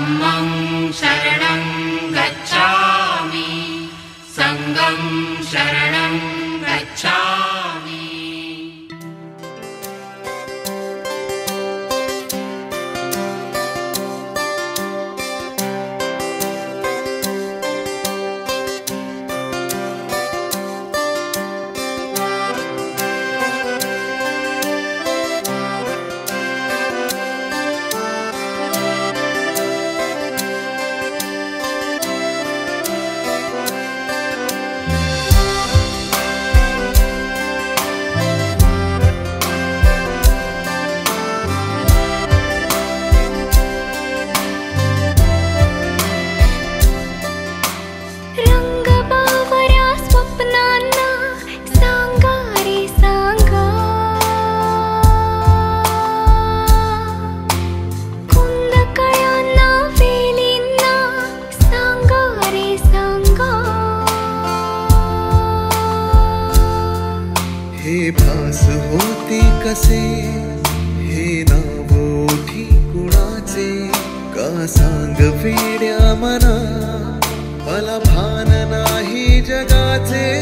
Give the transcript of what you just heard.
धम्मं शरणं गच्छामि संघं शरणं गच्छामि। हे भास होते कसे हे नाव ओठी कुणाचे का सांग वेड्या मना मला भान नाही जगाचे।